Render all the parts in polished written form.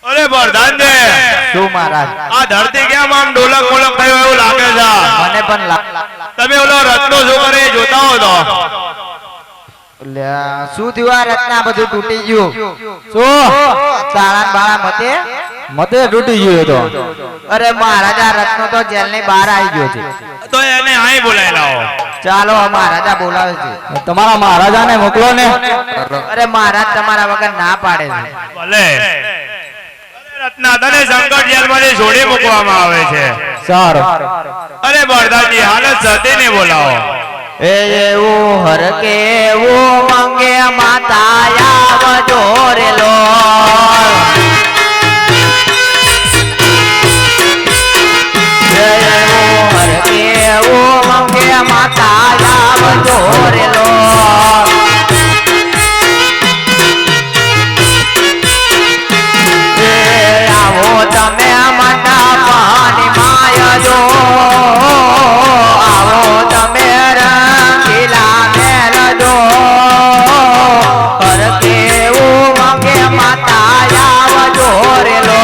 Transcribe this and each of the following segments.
અરે વરદાન દે શું મહારાજ? આ ધરતી કેમ આમ ડોલક મોલક થયો એવું લાગે છે? મને પણ તમે ઓલો રત્નો શું કરે એ જોતા હો તો શું થયું? આ રત્ના બધું તૂટી ગયું. શું તાળા બાળા મતે તૂટી ગયું તો? અરે મહારાજા રત્નો તો જેલ ની બહાર આવી ગયો છે. તો એને અહીં બોલાવી લાવો. ચાલો મહારાજા બોલાવે છે. તમારા મહારાજાને મોકલો ને. અરે મહારાજ તમારા વગર ના પાડે છે. ભલે રત્ના તને સંકટ જેલમાંથી છોડી મૂકવામાં આવે છે. સારું. અરે વરદાનજી હાલત સતીને બોલાવો. એવું હર કેવું મંગે માતા આવજો રે લો. એવું હર કેવું મંગે માતા આવજો રે લો. આવો તમે મંડપની માય જો. આવો તમે રંગીલા મેલ જો. હર કેવું મંગે માતા આવજો રે લો.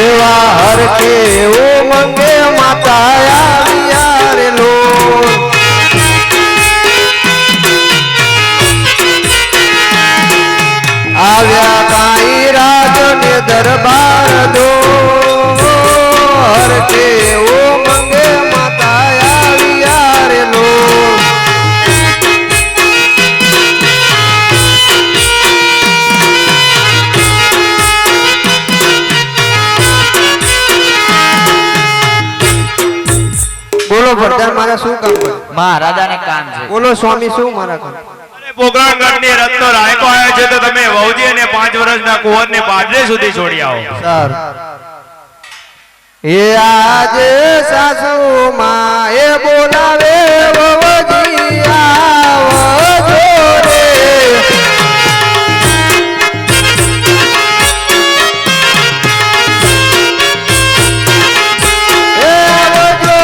એવા હર કેવું મંગે માતા આવ્યા રે લો. આવ્યા કાઈ રાજ ને દરબાર દો. હર કેવું મંગે માતા આવ્યા રે લો. બોલો વરદાન, મારા શું કામ છે? મહારાજાને કામ છે. બોલો સ્વામી, શું મારા કામ? અરે પોકરણગઢની રત્નો રાયકો આવ્યો છે તો તમે વહુજી અને 5 વર્ષના કુંવરને પાદરે સુધી છોડી આવો. સારું. એ આજે સાસુ માં એ બોલાવે વવજી આવજો રે. એ આવજો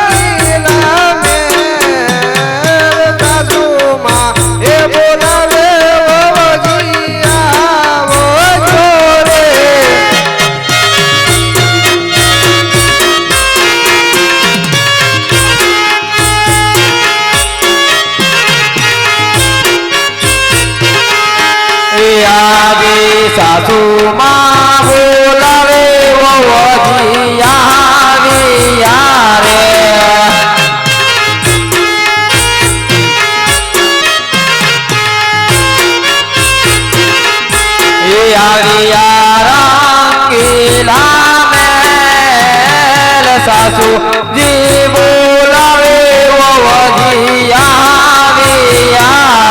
રંગીલા મેલ. સાસુ માં એ બોલાવે વવજી આવજો રે. આગે સાસુ માં બોલાવે વવજી આવ્યા રે. એ આવ્યા રંગીલા મેલ. સાસુ જી બોલાવે વવજી આવ્યા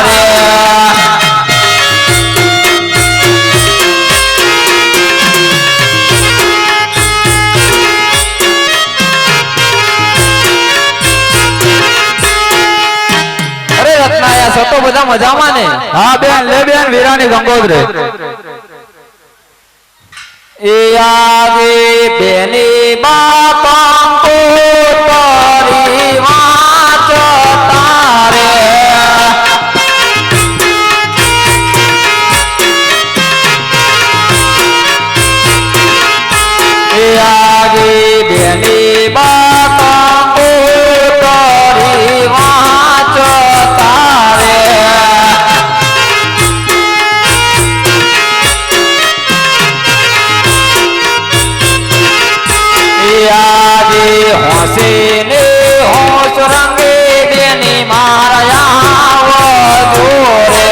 રે. અરે રત્નાયા સતો બધા મજામાં ને? હા બેન, લે બેન વીરાની ગંગોત્રી. એ આવે બેની બાપા તારી વાચ તારે. એ આવે બેની બાપા તારી વાચ તારે. આજે હોશે ને હોશ રંગે બેની મારા આવજો રે.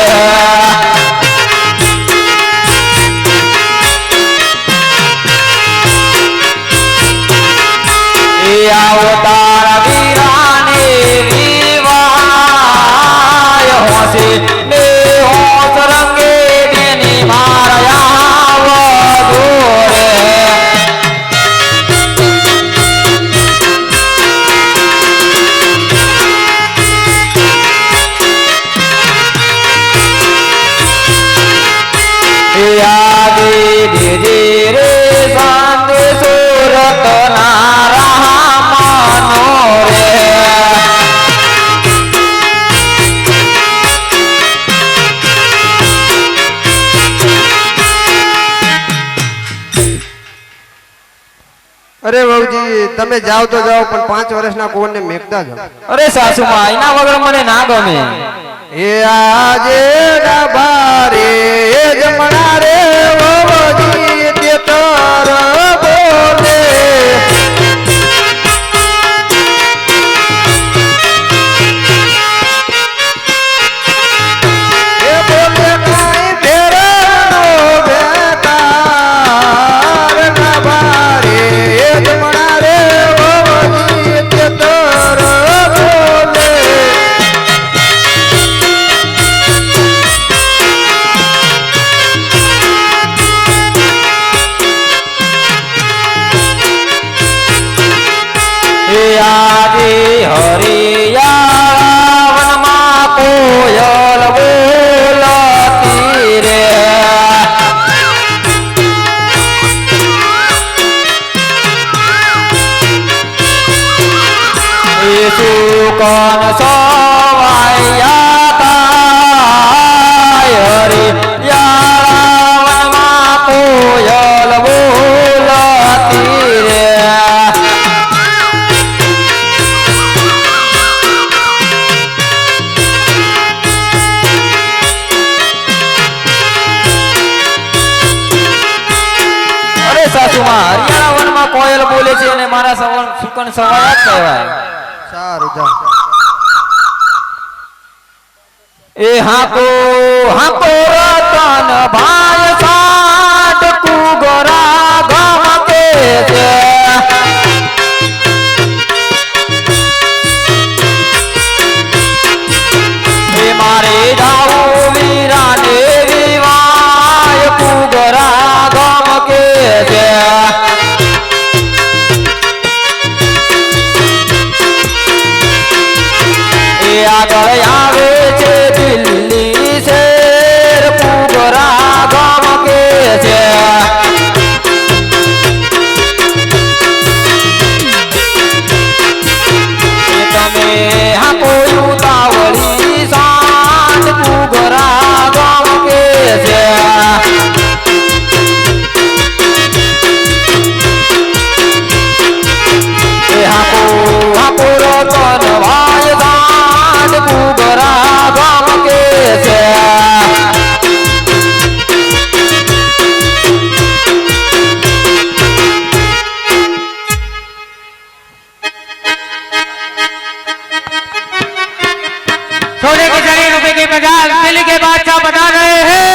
અરે વહુજી તમે જાઓ તો જાઓ પણ 5 વર્ષના કુંવરને મેકતા જાઓ. અરે સાસુમાં એના વગર મને ના ગમે. એ આજે ડાબારે જમણા રે વહુજી તે તર બોલે. એ બોલે કાંઈ ફેરનો બેકાર ડાબારે જમણા રે વહુજી તે તર બોલે. એ આજે હરિયા વનમાં કોયલ બોલતી રે. એ સુકન સવાયા તાય હરિયા વનમાં કોયલ બોલતી રે. અરે સાસુમાં હરિયાણા વનમાં કોયલ બોલે છે અને મારા સુકન સવાયા જ કહેવાય. સારું જાઓ. એ હાકો હાકો રતન ભાઈ સાટ કુગરા ગમકે છે. એ મારે જાવું વીરાને વિવાય કુગરા ગમકે છે. એ આગળ આવે છે દિલ્હી શેર કુગરા ગમકે છે. એ તમે હાકો ઉતાવળી સાંજ કુગરા ગમકે છે. એ હાકો હાકો રતન ભાઈ સાંજ કુગરા ગમકે છે. सोने की जड़ी रुपए की बाजार दिल्ली के बादशाह बता रहे हैं.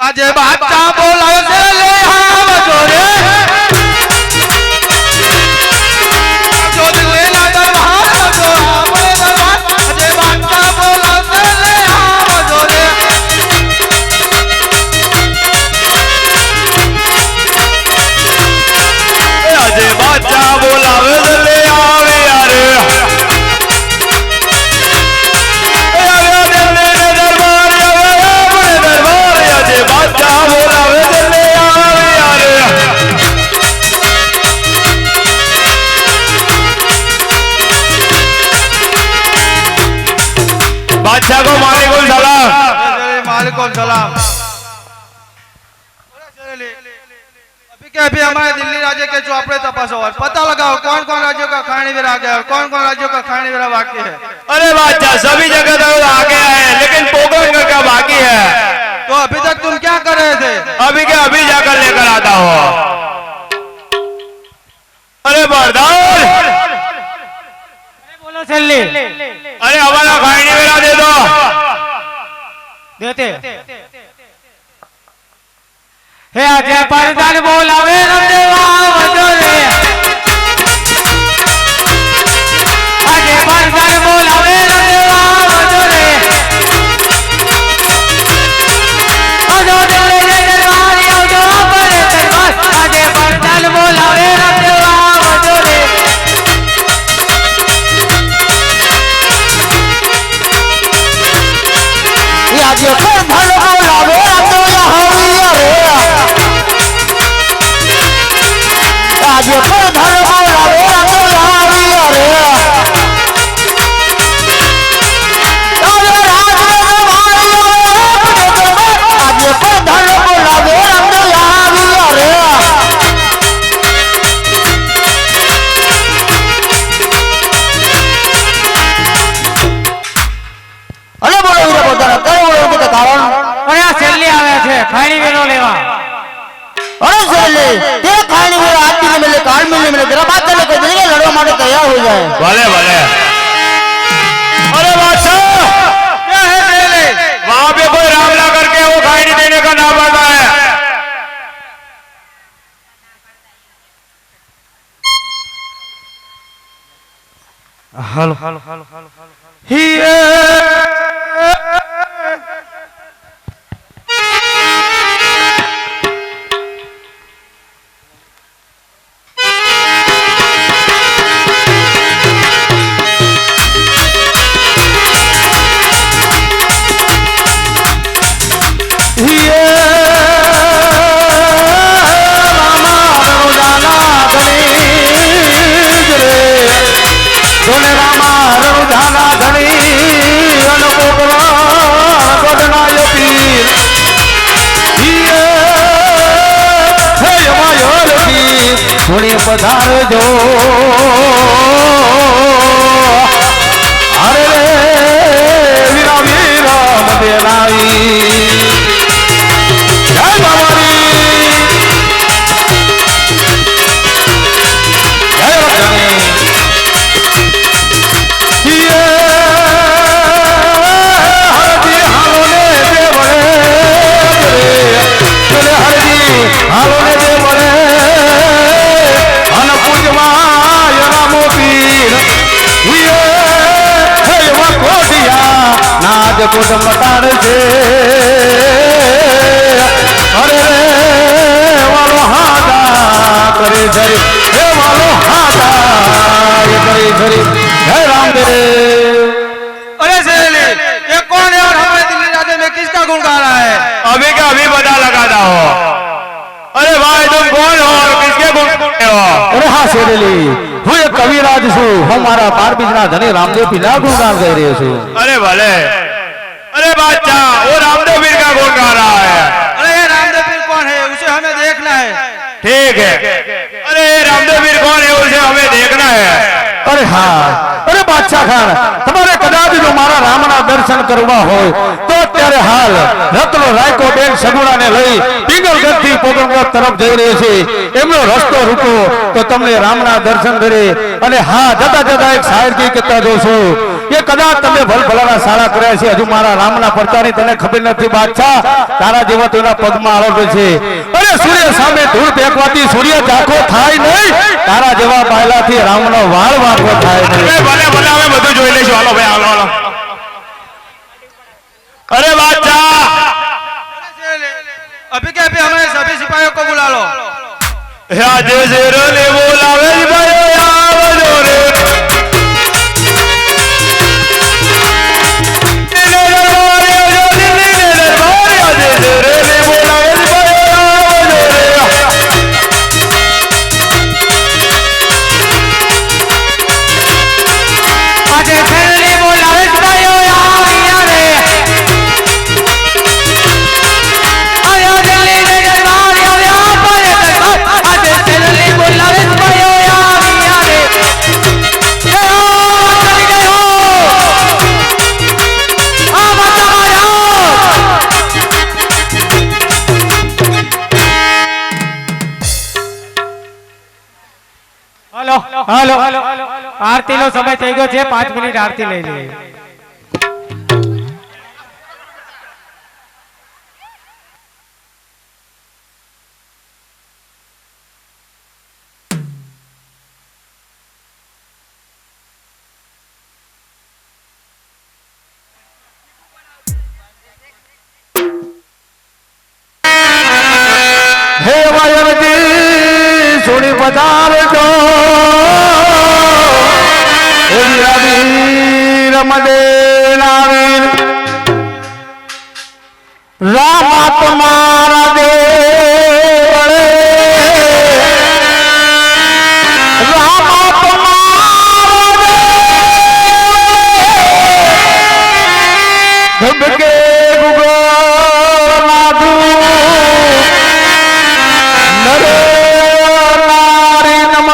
આજે બાદશાહ બોલાવે છે લે આવજો રે. જો દિલે ના દરબાર જો આપણે દરબાર. આજે બાદશાહ બોલાવે છે લે આવજો રે. આજે બાદશાહ वापस और पता लगाओ कौन कौन राज्यों का खानीवीर आगे है और कौन कौन राज्यों का खानीवीर बाकी है। अरे बादशाह सभी जगह तो आगे आए लेकिन पोखरण का बाकी है। तो अभी तक तुम क्या कर रहे थे? अभी क्या अभी जाकर लेकर आता हो। अरे बरदार बोलो छल्ली अरे हमारा खाने मेरा दे दो। देते हे अजय परदान बोलावे रमदेवा वजोरे अजय परदान बोलावे रमदेवा वजोरे अजो दिले दरबार अजो बड़े दरबार अजय परदान बोलावे रमदेवा वजोरे अजय परदान बोलावे रमदेवा आज प्रधान बोलावे रमदेवा रे आज प्रधान बोलावे रमदेवा रे अरे बोलो वीरा बोलता कई बोलो के कारण अरे આ છેલ્લી આવે છે ખાણી વેનો લેવા अरे चले ते खाने में आती में मिले काल मिले तेरा बात चले कर देंगे लड़वा मारे तैयार हो जाए भले भले। अरे बादशाह क्या है पहले? वहां पे कोई रामला करके वो खाने देने का नाम आता है। हेलो पधार जो अरे वीरा वीरा मदेनाई जय बाबारी जय रतनी ये हरदी हालोने दे बड़े चले हरदी हालोने दे बड़े नाद कुटुंब तार से अरे वालो हादा करे धरी हे वालो हादा ये करे धरी जय राम दे। अरे सहेली ये कौन है और हमारे दिल्ली राधे में किसका गुण गा रहा है? अभी क्या अभी पता लगाता हो। अरे भाई तुम कौन हो और किसके गुण गाते हो? अरे हाँ शेरेली હું એક કવિરાજ છું હું મારા બાર બીજના ધણી રામદેવ પીના ગુણગાન ગાઈ રહ્યો છું। अरे भले। अरे बादशाह वो रामदेव वीर का गुण गा रहा है। अरे ये रामदेव पीर कौन है उसे हमें देखना है। ठीक है। अरे रामदेव वीर कौन है उसे हमें देखना है। अरे हाँ अरे बादशाह खान તમારે કદાચ જો મારા રામના દર્શન કરવા હોય તો અત્યારે હાલ રત્નો રાયકો બેન સગુણાને લઈ પિંગલગઢથી પોગણગઢ તરફ જઈ રહ્યો છે એમનો રસ્તો રૂકો તો તમને રામના દર્શન કરે અને હા જતા જતા એક શાયર કી કહેતા જોશું કે કદાચ તમે ભલભલાના સારા કર્યા છે હજુ મારા રામના પડતાની તને ખબર નથી બાદશાહ તારા જેવા તો એના પગમાં આળો છે અરે સૂર્ય સામે ધૂળ ફેંકવાથી સૂર્ય ઝાંખો થાય નહીં તારા જેવા બાયલાથી રામનો વાળ વાંકો થાય નહીં। ભલે ભલે અમે બધું જોઈ લઈશું હાલો ભાઈ હાલો હાલો। अरे बादशाह अभी के अभी हमारे सभी सिपाहियों को बुला लो। आज शेर ने बोलावे भाई आवो रे બોલાવે હાલો આરતી નો સમય થઈ ગયો છે 5 મિનિટ આરતી લઈ લઈએ હે વાયરજી સોની પધારજો હે વીરાવીર મદેનાવીર રામા તમારા દેવળે રામા તમારા દેવળે ધબકે ગુગો નાદુ નરે નારી નમ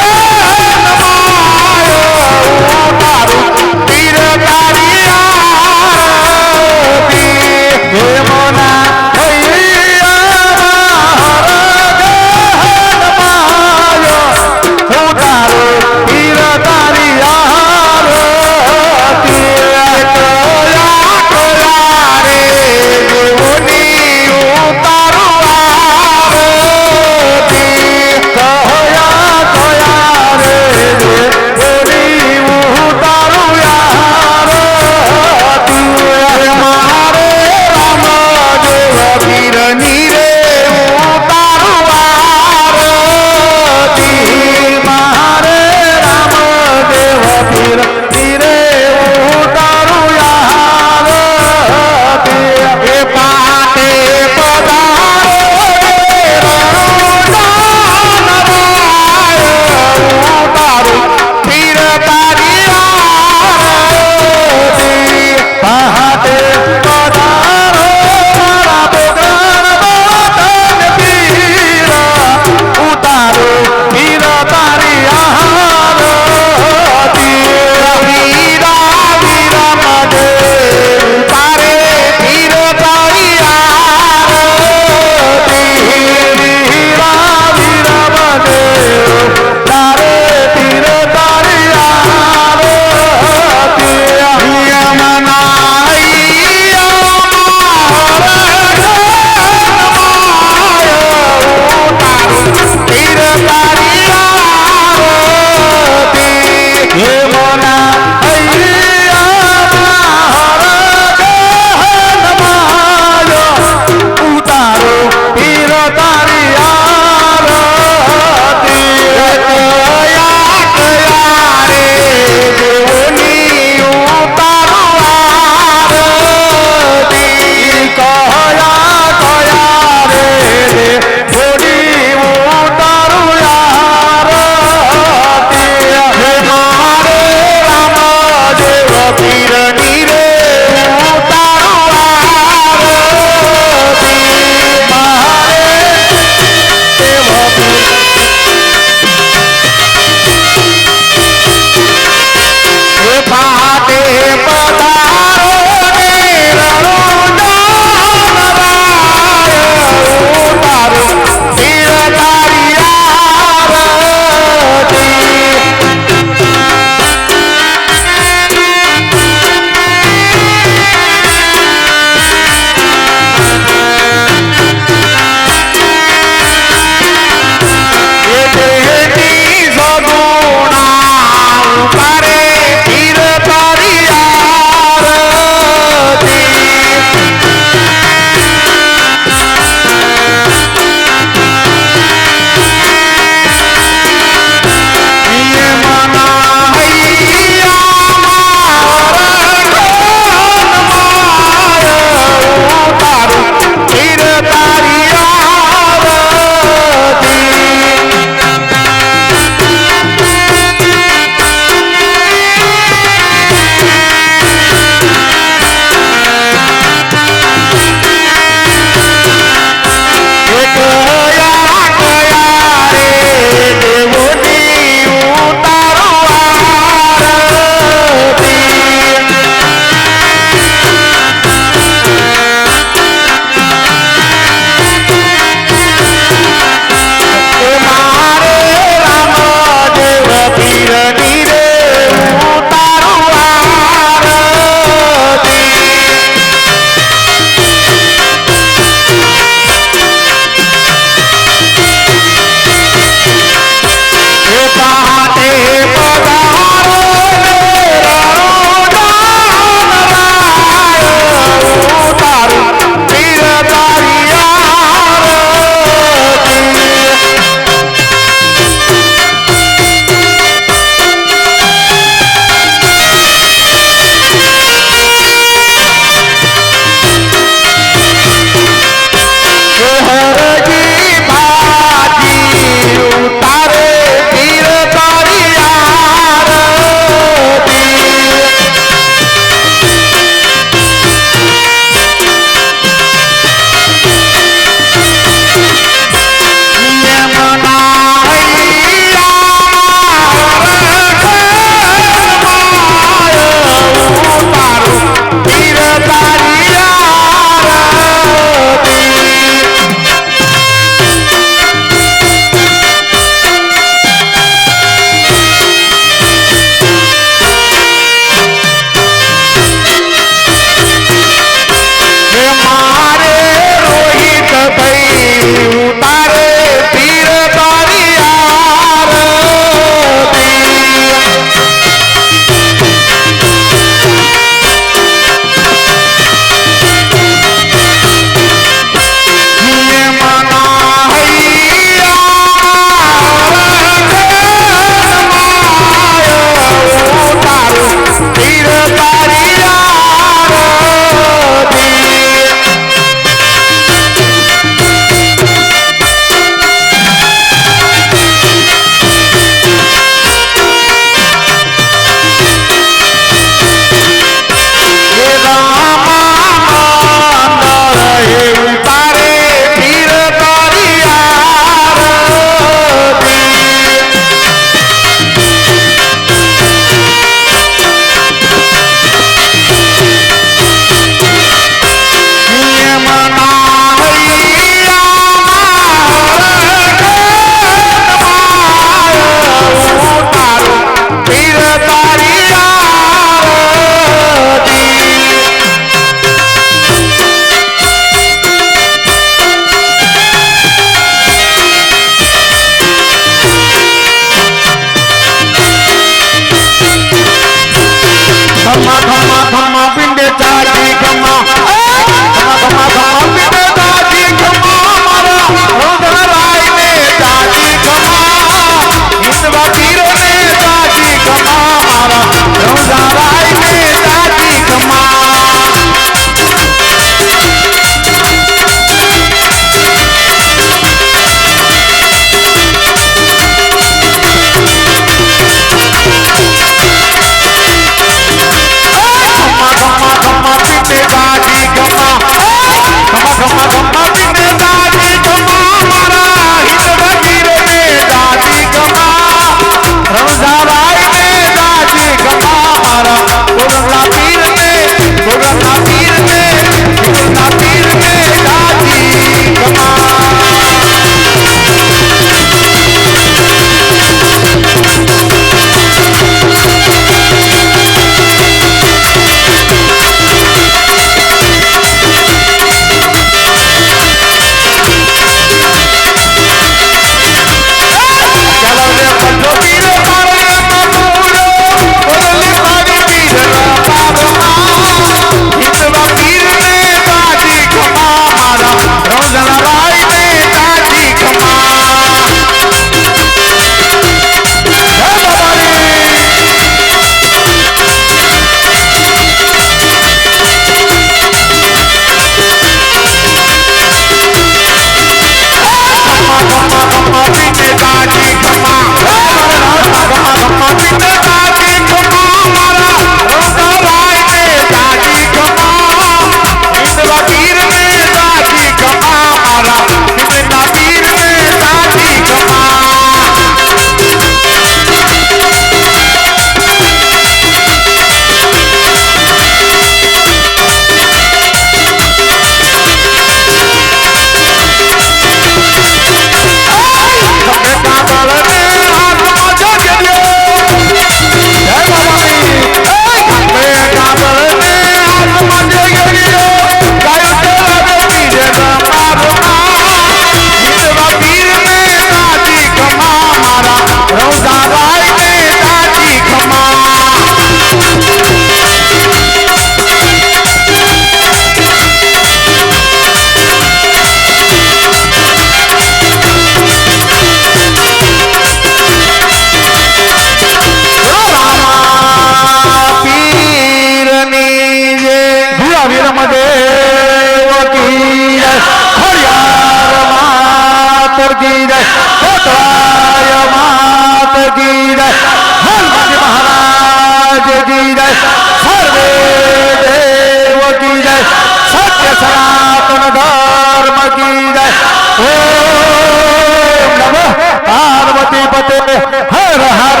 હાર